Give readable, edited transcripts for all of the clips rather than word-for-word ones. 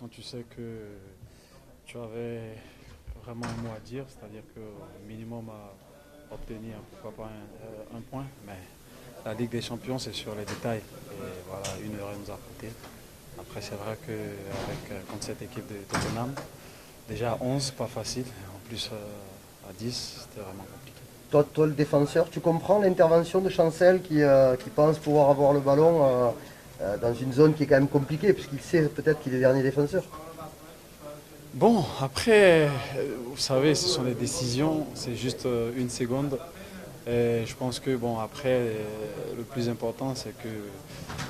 quand tu sais que tu avais vraiment un mot à dire, c'est-à-dire que minimum à obtenir, pourquoi pas un point, mais la Ligue des Champions, c'est sur les détails. Et voilà, une heure elle nous a coûté. Après, c'est vrai qu'avec contre cette équipe de Tottenham, déjà à 11, pas facile. En plus, à 10, c'était vraiment compliqué. Toi, le défenseur, tu comprends l'intervention de Chancel qui pense pouvoir avoir le ballon dans une zone qui est quand même compliquée, puisqu'il sait peut-être qu'il est dernier défenseur. Bon, après, vous savez, ce sont des décisions, c'est juste une seconde. Et je pense que bon après le plus important c'est que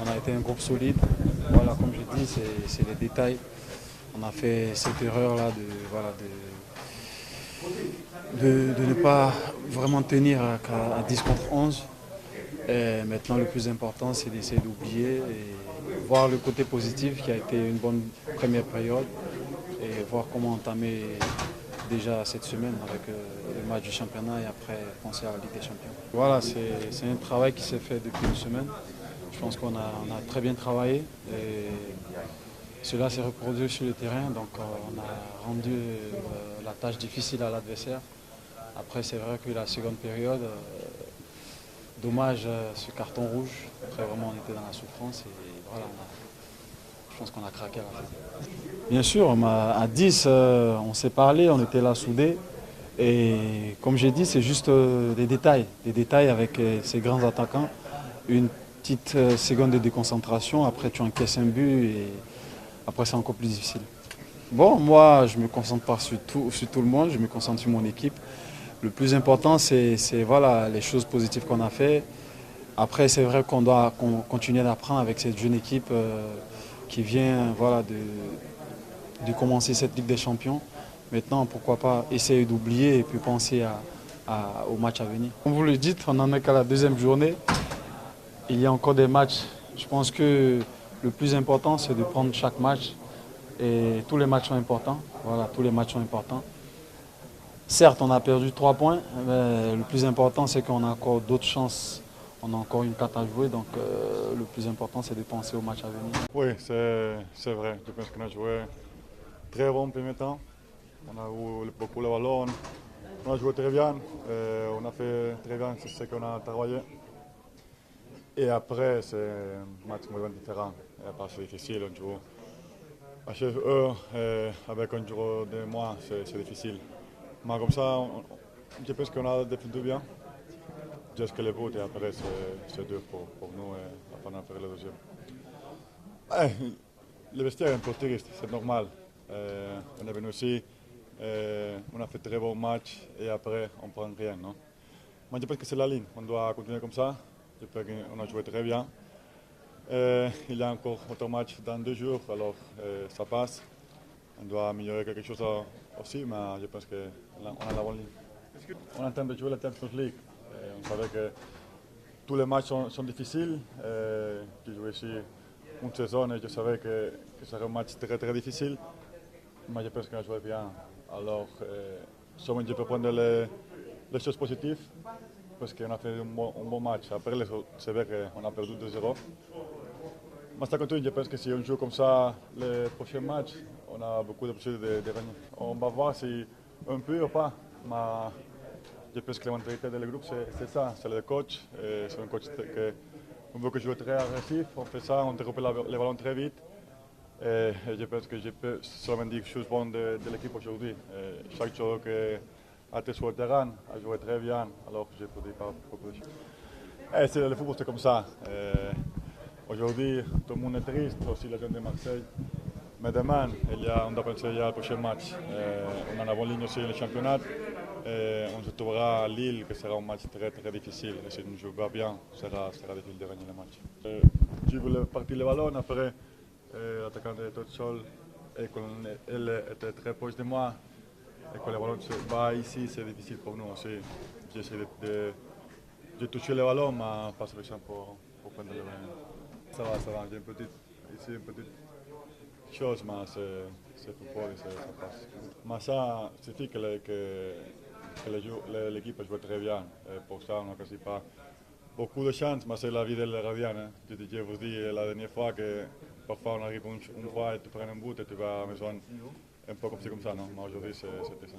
on a été un groupe solide. Voilà, comme je dis, c'est les détails. On a fait cette erreur là de ne pas vraiment tenir à 10 contre 11. Et maintenant le plus important c'est d'essayer d'oublier et voir le côté positif qui a été une bonne première période et voir comment entamer déjà cette semaine avec le match du championnat et après penser à la Ligue des Champions. Voilà, c'est un travail qui s'est fait depuis une semaine. Je pense qu'on a très bien travaillé et cela s'est reproduit sur le terrain, donc on a rendu la tâche difficile à l'adversaire. Après, c'est vrai que la seconde période, dommage ce carton rouge. Après, vraiment, on était dans la souffrance et voilà, je pense qu'on a craqué à la fin. Bien sûr, à 10, on s'est parlé, on était là soudés. Et comme j'ai dit, c'est juste des détails avec ces grands attaquants. Une petite seconde de déconcentration, après tu encaisses un but et après c'est encore plus difficile. Bon, moi je me concentre pas sur tout le monde, je me concentre sur mon équipe. Le plus important c'est voilà, les choses positives qu'on a fait. Après c'est vrai qu'on doit continuer d'apprendre avec cette jeune équipe qui vient voilà, de commencer cette Ligue des Champions. Maintenant, pourquoi pas essayer d'oublier et puis penser au match à venir. Comme vous le dites, on n'en est qu'à la deuxième journée. Il y a encore des matchs. Je pense que le plus important, c'est de prendre chaque match. Et tous les matchs sont importants. Voilà, tous les matchs sont importants. Certes, on a perdu 3 points, mais le plus important, c'est qu'on a encore d'autres chances. On a encore une carte à jouer, donc le plus important, c'est de penser au match à venir. Oui, c'est vrai. Je pense qu'on a joué très bon premier temps. On a eu beaucoup le ballon. On a joué très bien. On a fait très bien ce qu'on a travaillé. Et après, c'est un match vraiment différent. Parce que c'est difficile. On joue à chez eux avec un joueur de moins, c'est difficile. Mais comme ça, je pense qu'on a défendu bien. Juste que le but et après, c'est dur pour nous et après on a fait le deuxième. Le vestiaire est un peu triste, c'est normal. On est venu ici, on a fait très bon match et après on prend rien. Non? Moi je pense que c'est la ligne, on doit continuer comme ça. Je pense qu'on a joué très bien. Il y a encore autre match dans 2 jours, alors ça passe. On doit améliorer quelque chose aussi, mais je pense qu'on a la bonne ligne. On est en train de jouer la Champions League. On savait que tous les matchs sont difficiles. J'ai joué ici une saison et je savais que ce serait un match très très difficile. Mais je pense qu'on a joué bien. Alors, seulement je peux prendre les choses positives parce qu'on a fait un bon match. Après, c'est vrai qu'on a perdu 2-0. Mais ça continue, je pense que si on joue comme ça les prochains matchs, on a beaucoup de possibilités de gagner. On va voir si on peut ou pas. Mais je pense que la mentalité du groupe, c'est ça. C'est le coach. C'est un coach on veut que je joue très agressif. On fait ça, on découpe les ballons très vite. Et je pense que je peux seulement dire quelque chose de bon de l'équipe aujourd'hui. Chaque joueur qui a été sur le terrain a joué très bien. Alors je peux dire pas beaucoup de choses. Le football, c'est comme ça. Aujourd'hui, tout le monde est triste, aussi la gente de Marseille. Mais demain, on doit penser au prochain match. On a la bonne ligne aussi dans le championnat. On se trouvera à Lille, qui sera un match très très difficile. Et si on ne joue pas bien, sera difficile de gagner le match. Je voulais partir le ballon, après l'attaquant de tout seul, et quand elle était très proche de moi, et quand le ballon va ici, c'est difficile pour nous aussi. J'essaie de toucher le ballon, mais pas suffisamment pour prendre le ballon. Ça va, j'ai une petite chose, mais c'est football et ça passe. Mais ça suffit que l'équipe joue très bien. Et pour ça, on n'a quasi pas beaucoup de chance, mais c'est la vie des gardiens. Hein. Je vous dis la dernière fois que parfois on arrive une fois et tu prends un but et tu vas à la maison un peu comme ça, non? Mais aujourd'hui c'était ça.